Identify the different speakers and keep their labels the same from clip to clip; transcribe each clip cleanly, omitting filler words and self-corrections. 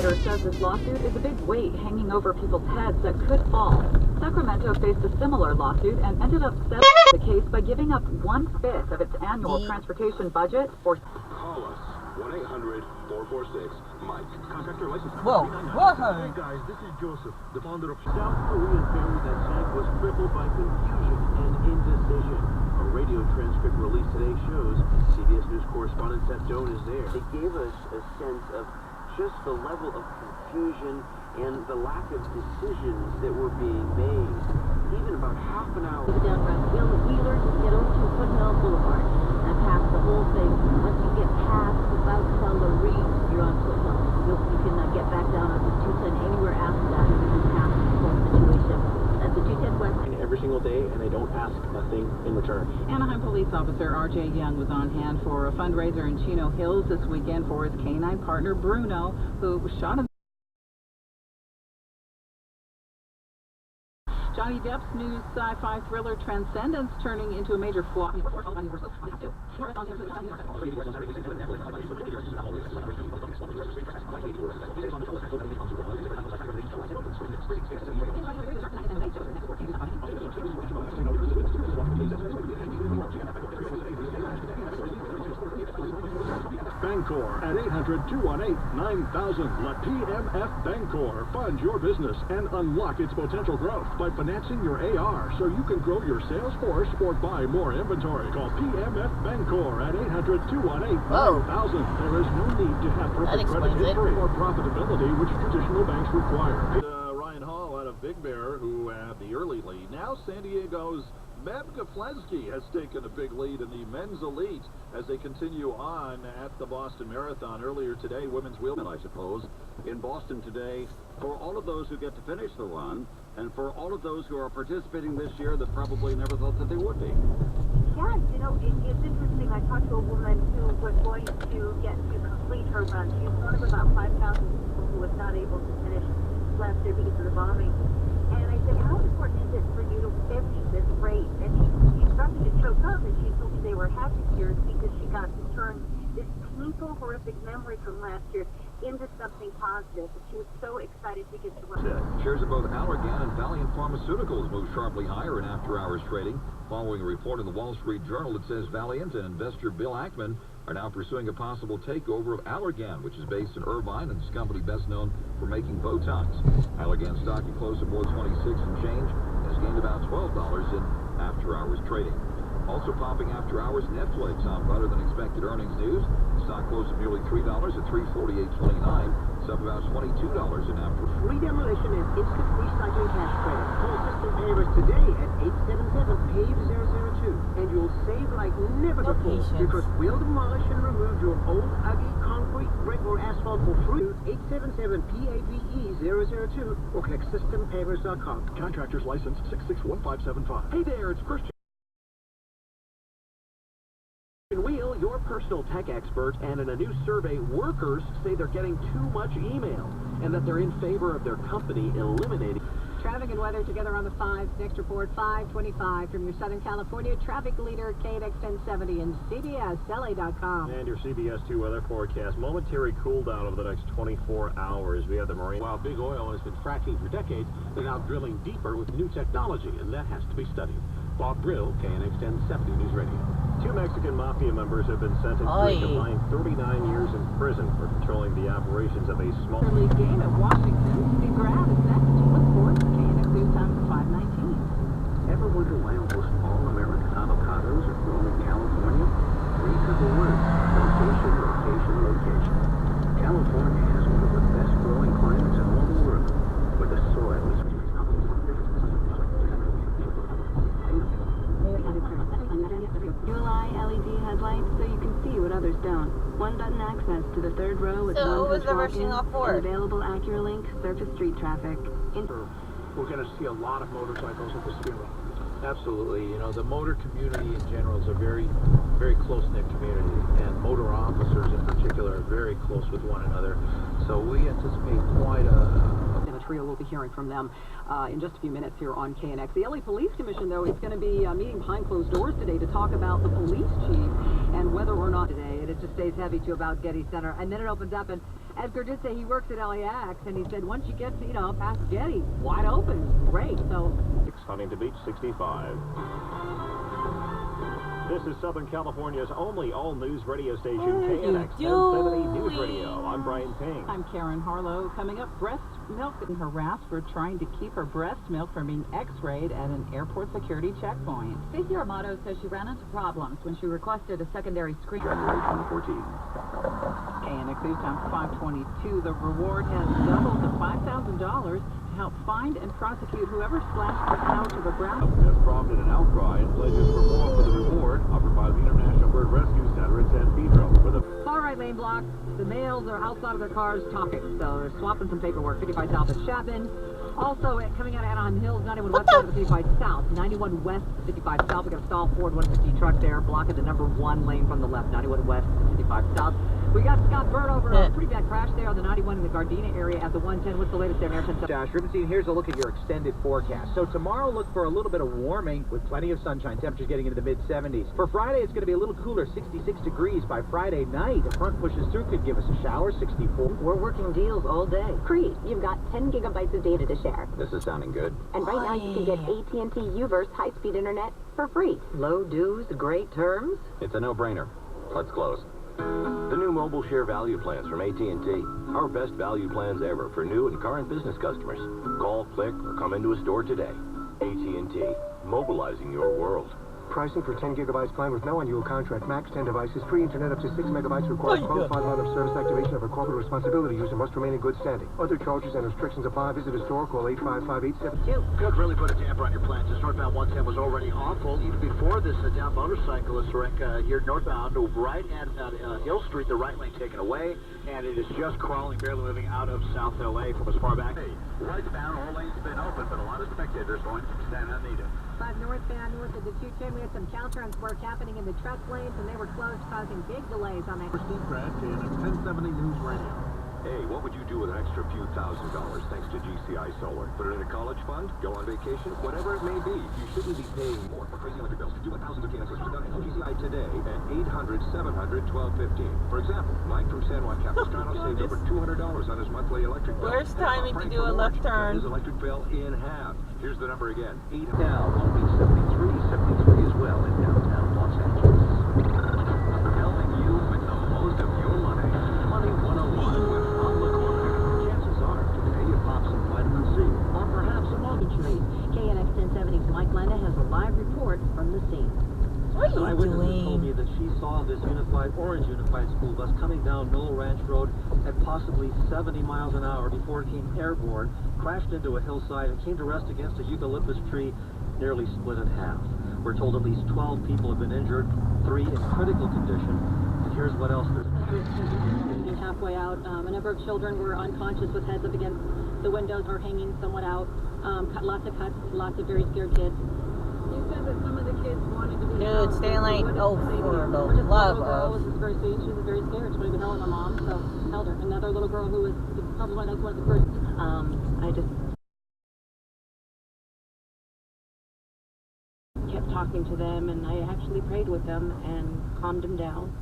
Speaker 1: prosecutor says this lawsuit is a big weight hanging over people's heads that could fall. Sacramento faced a similar lawsuit and ended up settling the case by giving up 1/5 of its annual transportation budget for...
Speaker 2: Call us. 1-800-446-MIKE. Contractor license.
Speaker 3: Whoa.
Speaker 4: Hey guys, this is Joseph, the founder of South Korean ferry that sank was crippled by confusion and indecision. A radio transcript released today shows CBS News correspondent Seth Doan is there.
Speaker 5: It gave us a sense of just the level of confusion and the lack of decisions that were being made. Even about half an hour.
Speaker 6: Down around Wheeler to get over to Foothill Boulevard and past the whole thing. Once you get past about Summer Reed, you're on Foothill. You can get back down on the 210 anywhere after that. You can pass the whole situation. That's the 210 West.
Speaker 7: Every single day, and they don't ask a thing in return.
Speaker 8: Anaheim police officer R.J. Young was on hand for a fundraiser in Chino Hills this weekend for his canine partner Bruno, who was shot in. Johnny Depp's new sci-fi thriller Transcendence turning into a major flop.
Speaker 4: Bancor at 800-218-9000. Let PMF Bancor fund your business and unlock its potential growth by financing your AR so you can grow your sales force or buy more inventory. Call PMF Bancor at 800-218-9000. There is no need to have perfect credit history or profitability, which traditional banks require. Ryan Hall out of Big Bear, who had the early lead. Now San Diego's Meb Gafleski has taken a big lead in the men's elite as they continue on at the Boston Marathon. Earlier today, women's wheelman, I suppose, in Boston today. For all of those who get to finish the run, and for all of those who are participating this year that probably never thought that they would be.
Speaker 9: Yeah, you know, it's interesting. I talked to a woman who was going to get to complete her run. She's one of about 5,000 people who was not able to finish last year because of the bombing. And I said, how important is it for you to finish this race? And she started to choke up, and she told me they were happy tears because she got to turn this painful, horrific memory from last year into something positive. And she was so excited to get to run.
Speaker 2: Shares of both Allergan and Valiant Pharmaceuticals moved sharply higher in after-hours trading. Following a report in the Wall Street Journal that says Valiant and investor Bill Ackman are now pursuing a possible takeover of Allergan, which is based in Irvine and is a company best known for making Botox. Allergan stock had closed at more than 26 and change and has gained about $12 in after-hours trading. Also popping after hours, Netflix on better than expected earnings news. The stock closed at nearly $3 at $348.29. It's up about $22 in after.
Speaker 5: Free demolition and instant recycling cash credit. Call System Pavers today at 877-PAVE-002 and you'll save like never before because we'll demolish and remove your old, ugly concrete, brick, or asphalt for free. 877-PAVE-002 or click SystemPavers.com.
Speaker 4: Contractors license 661575.
Speaker 7: Hey there, it's Christian Wheel, your personal tech expert, and in a new survey, workers say they're getting too much email and that they're in favor of their company eliminating.
Speaker 8: Traffic and weather together on the 5. Next report, 5:25 from your Southern California traffic leader, KNX 1070 and CBSLA.com.
Speaker 4: And your CBS 2 weather forecast. Momentary cool down over the next 24 hours. We have the marine. While big oil has been fracking for decades, they're now drilling deeper with new technology, and that has to be studied. Bob Brill, KNX 1070 News Radio. 2 Mexican mafia members have been sentenced to a combined 39 years in prison for controlling the operations of a small
Speaker 8: League game at Washington. Steve Grab is next. Look for it. KNX News Time for 5:19.
Speaker 5: Ever wonder why almost all American avocados are grown in California? 3 simple words. Location, location, location. California has one of the best growing climates in all the world, where the soil is
Speaker 6: July LED headlights so you can see what others don't. One-button access to the 3rd row with one-touch walk-in and available AccuRelink surface street traffic.
Speaker 7: We're going to see a lot of motorcycles at this funeral. Absolutely. You know, the motor community in general is a very, very close-knit community, and motor officers in particular are very close with one another. So we anticipate quite a
Speaker 8: trio. We'll be hearing from them in just a few minutes here on KNX. The LA Police Commission, though, is going to be meeting behind closed doors today to talk about the police chief and whether or not today. it just stays heavy to about Getty Center. And then it opens up, and Edgar did say he works at LAX, and he said once you get to, past Getty, wide open, great. So
Speaker 3: Huntington Beach, 65. This is Southern California's only all-news radio station, KNX 1070 News Radio. I'm Brian Ping.
Speaker 10: I'm Karen Harlow. Coming up, breast milk and harassed for trying to keep her breast milk from being x-rayed at an airport security checkpoint.
Speaker 1: Stacey Armato says she ran into problems when she requested a secondary screen.
Speaker 2: January 2014.
Speaker 10: KNX News Time 522. The reward has doubled to $5,000 to help find and prosecute whoever splashed the couch of a brown.
Speaker 3: Has prompted an outcry and pledges for more for the reward offered by the International Bird Rescue Center in San Pedro. For the
Speaker 8: far right lane block, the males are outside of their cars talking, so they're swapping some paperwork. 55 South at Chapman. Also, coming out of Anaheim Hills, 91 West out of 55 South, 91 West, 55 South. We got a stall Ford 150 truck there, blocking the number 1 lane from the left, 91 West, 55 South. We got Scott Bird over a pretty bad crash there on the 91 in the Gardena area at the 110. What's the latest there, American?
Speaker 7: Josh Rubenstein, here's a look at your extended forecast. So tomorrow, look for a little bit of warming with plenty of sunshine. Temperatures getting into the mid-70s. For Friday, it's going to be a little cooler, 66 degrees. By Friday night, a front pushes through, could give us a shower, 64.
Speaker 6: We're working deals all day.
Speaker 11: Crete, you've got 10 gigabytes of data to share.
Speaker 2: This is sounding good.
Speaker 11: And right now you can get AT&T UVerse high-speed internet for free.
Speaker 6: Low dues, great terms.
Speaker 2: It's a no-brainer. Let's close.
Speaker 12: The new mobile share value plans from AT&T. Our best value plans ever for new and current business customers. Call, click, or come into a store today. AT&T, mobilizing your world.
Speaker 5: Pricing for 10 gigabytes plan with no annual contract. Max 10 devices. Free internet up to 6 megabytes requires qualified line of service activation of a corporate responsibility. User must remain in good standing. Other charges and restrictions apply. Visit a store. Call 855-872.
Speaker 7: Could really put a damper on your plans. This northbound 110 was already awful. Even before this, a down motorcyclist wreck here northbound right at Hill Street. The right lane taken away, and it is just crawling, barely moving out of South LA from as far back.
Speaker 2: Hey, westbound, all lanes been open, but a lot of spectators going from Santa Anita.
Speaker 8: 5 northbound north of the 210. We had some counter-turns work happening in the truck lanes, and they were closed, causing big delays on that.
Speaker 4: Steve Brad, KNX 1070 News Radio.
Speaker 2: Hey, what would you do with an extra few $1,000 thanks to GCI Solar? Put it in a college fund? Go on vacation? Whatever it may be, you shouldn't be paying more for crazy electric bills. Do 1,000 of KNX listeners done GCI today at 800-700-1215. For example, Mike from San Juan Capistrano saved over $200 on his monthly electric bill.
Speaker 10: Worst timing to do a left turn.
Speaker 2: His electric bill in half. Here's the number again.
Speaker 7: Now, Long Beach 73 as well in downtown Los Angeles.
Speaker 2: Helping you with the most of your money. Money 101 with On the Corner.
Speaker 7: Chances are today you pop some vitamin C or perhaps a multi-tree.
Speaker 6: KNX 1070's Mike Landa has a live report from the scene.
Speaker 10: What are you doing?
Speaker 13: Told me that she saw this orange unified school bus coming down Knoll Ranch Road at possibly 70 miles an hour before it came airborne, crashed into a hillside, and came to rest against a eucalyptus tree, nearly split in half. We're told at least 12 people have been injured, 3 in critical condition. And here's what else there's.
Speaker 14: Halfway out, a number of children were unconscious with heads up against the windows or hanging somewhat out. Lots of cuts, lots of very scared kids.
Speaker 8: You said that some of the kids wanted to be.
Speaker 10: Dude, stay late. Oh, for the love of.
Speaker 14: She was very scared. She was very scared. She wanted to be held my mom, so held her. Another little girl who was probably one of the first.
Speaker 6: I just kept talking to them, and I actually prayed with them and calmed them down.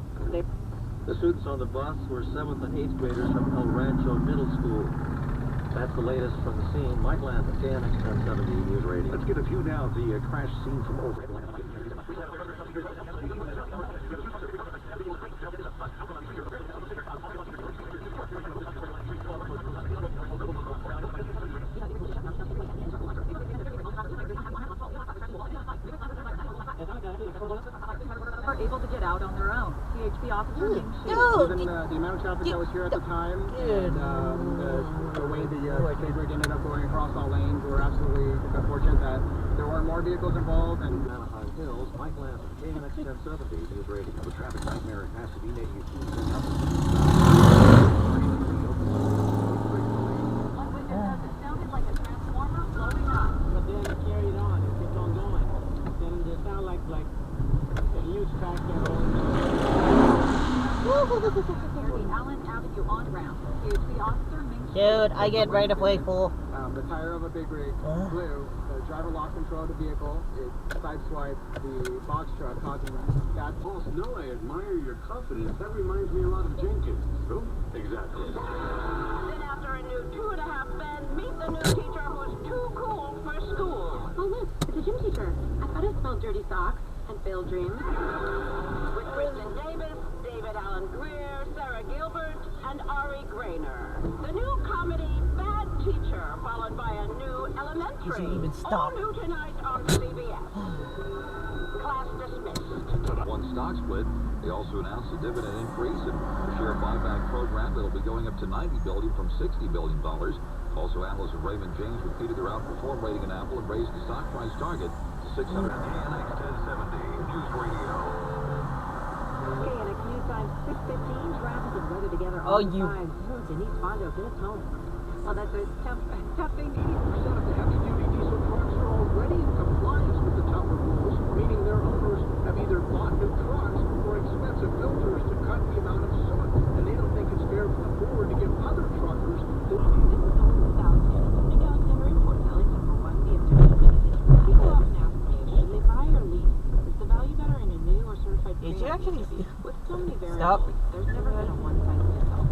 Speaker 13: The students on the bus were 7th and 8th graders from El Rancho Middle School. That's the latest from the scene. Mike Landa, KNX 1070 News Radio.
Speaker 4: Let's get a view now of the crash scene from over.
Speaker 1: Are able to get out on their own. CHP officer named
Speaker 5: Given the amount of traffic that was here at the time, and the way the bridge ended up going across all lanes, we're absolutely fortunate that there weren't more vehicles involved. And
Speaker 13: Anaheim Hills, Mike Landa, KNX 1070 News Radio.
Speaker 2: The traffic nightmare in Pasadena is
Speaker 1: it sounded like a transformer blowing up.
Speaker 5: But then it carried on, it kept on going. Then it sounded like a huge crack that
Speaker 1: the Allen Avenue on-ramp. CHP officer Ming.
Speaker 15: Dude, I get right of way full.
Speaker 16: The tire of a big rig blew. The driver lost control of the vehicle. It sideswiped the box truck, causing that.
Speaker 3: Boss, no, I admire your confidence. That reminds me a lot of Jenkins. Who? Exactly.
Speaker 17: Then after a new 2.5 bend, meet the new teacher who's too cool for school.
Speaker 11: Oh, look, it's a gym teacher. I thought it smelled dirty socks and failed dreams.
Speaker 17: With Kristen Davis, David Allen Greer, Sarah Gilbert, and Ari Grainer. The new comedy Bad Teacher, followed by a new Elementary.
Speaker 15: Doesn't even stop.
Speaker 17: All new tonight on CBS. Class dismissed.
Speaker 2: One stock split. They also announced a dividend increase and a share buyback program that'll be going up to $90 billion from $60 billion. Also, analysts of Raymond James repeated their outperform rating in Apple and raised the stock price target to 600.
Speaker 3: KNX 1070 News Radio.
Speaker 8: KNX News Time 6:15. Traffic and weather together.
Speaker 15: Oh,
Speaker 8: on
Speaker 15: you.
Speaker 8: time. Denise Bondo, Dennis Home. Well, that's a tough thing. 80% of the heavy-duty diesel trucks are already in compliance with the tougher rules, meaning their owners have either bought new trucks or expensive filters to cut the amount of soot, and they don't think it's fair forward to give other truckers the...
Speaker 14: People often ask me, should they buy or lease? Is the value better in a new or certified
Speaker 15: Did you actually
Speaker 14: with so many variables?
Speaker 15: stop?
Speaker 14: There's never been a one-size-fits-all.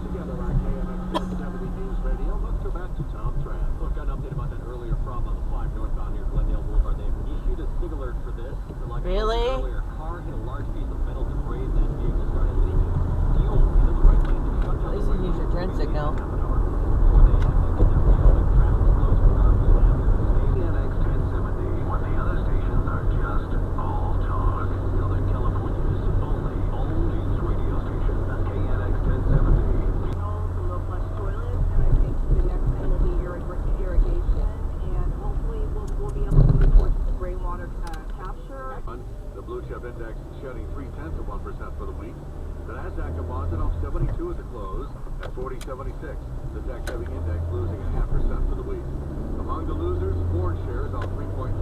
Speaker 3: Together on KNX 1070 News Radio. Let's go back to Tom Tran.
Speaker 13: Look, got an update about that earlier problem on the 5 northbound near Glendale Boulevard. They've issued a signal alert for this. Like
Speaker 15: Really?
Speaker 13: Earlier, car hit a large piece of metal debris and that vehicle started leaking fuel into the right lane.
Speaker 15: At least you use your turn signal.
Speaker 3: KNX 1070, when the other stations are just all talk. Southern California's only all-news radio station. KNX 1070.
Speaker 9: Some low-flush toilets, and I think the next thing will be irrigation, and hopefully we'll be able to move towards rainwater capture.
Speaker 3: The blue chip index shedding 0.3% for the week. The Nasdaq Composite off 72 at the close at 40.76. The tech heavy index losing 0.5% for the week. Among the losers, Ford shares off 3.3%.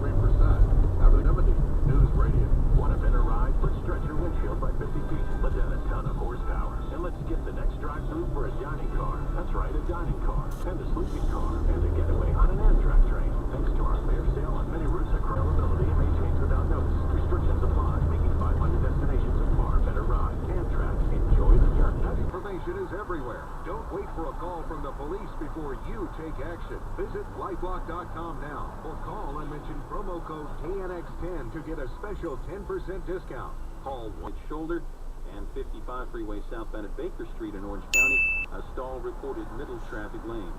Speaker 3: After 70 News Radio.
Speaker 12: Want a better ride? Let's stretch your windshield by 50 feet, but then a ton of horsepower. And let's get the next drive-through for a dining car. That's right, a dining car. And a sleeping car. And a getaway on an Amtrak train. Thanks to our fair sale on many routes across availability and may change without notice. Restrictions apply, making 500 destinations a far better ride. Amtrak, enjoy the journey.
Speaker 3: That information is everywhere. Don't wait for a call from the police before you take action. Visit LifeLock.com now or call and mention promo code KNX10 to get a special 10% discount.
Speaker 18: Call White Shoulder and 55 freeway southbound at Baker Street in Orange County. A stall reported middle traffic lane.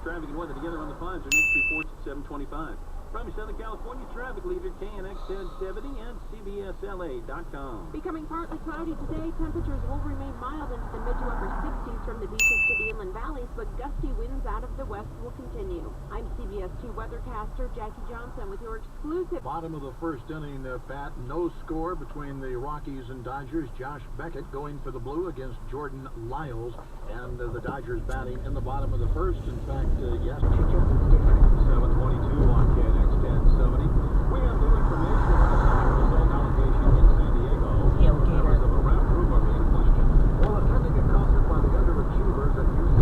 Speaker 18: Traffic and weather together on the 5s. Our next reports at 7:25. From your Southern California traffic leader, KNX 1070 and CBSLA.com.
Speaker 11: Becoming partly cloudy today, temperatures will remain mild into the mid to upper 60s from the beaches to the inland valleys, but gusty winds out of the west will continue. I'm CBS 2 weathercaster Jackie Johnson with your exclusive.
Speaker 4: Bottom of the first inning, Pat. No score between the Rockies and Dodgers. Josh Beckett going for the blue against Jordan Lyles, and the Dodgers batting in the bottom of the first. In fact, yes.
Speaker 18: 7:22 on KNX 1070. We have new information on the sexual assault allegation in San Diego. Members of a rap group are being questioned.
Speaker 3: While attending a concert by the underachievers at UC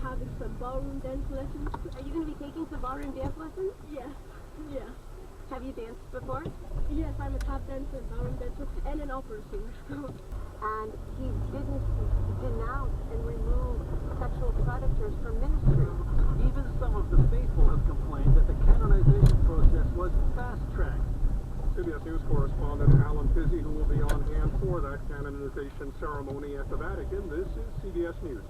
Speaker 9: having some ballroom dance lessons.
Speaker 11: Are you going to be taking some ballroom dance lessons?
Speaker 9: Yes, yeah.
Speaker 11: Have you danced before?
Speaker 9: Yes, I'm a tap dancer, ballroom dancer, and an opera singer.
Speaker 11: And he didn't denounce and remove sexual predators from ministry.
Speaker 13: Even some of the faithful have complained that the canonization process was fast-tracked.
Speaker 4: CBS News correspondent Alan Pizzi, who will be on hand for that canonization ceremony at the Vatican. This is CBS News.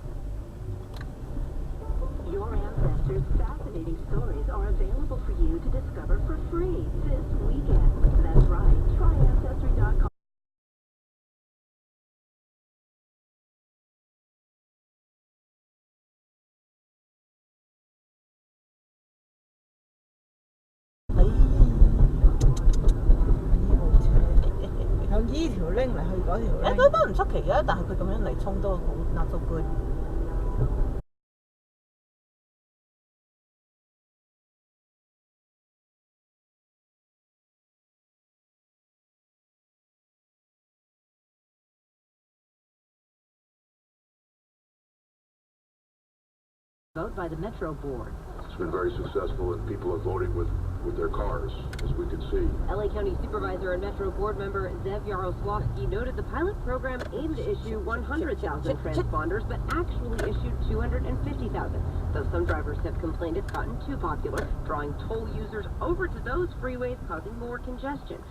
Speaker 17: Your ancestors' fascinating stories are available for you to discover for free this weekend. That's right. Try Ancestry.com.
Speaker 15: lane 嚟去嗰條 lane。都唔出奇嘅，但係佢咁樣嚟衝都好 not so good。Vote
Speaker 6: by the Metro Board.
Speaker 19: It's been very successful, and people are voting with their cars, as we can see.
Speaker 6: LA County Supervisor and Metro Board member Zev Yaroslavsky noted the pilot program aimed to issue 100,000 transponders, but actually issued 250,000. Though some drivers have complained it's gotten too popular, drawing toll users over to those freeways, causing more congestion.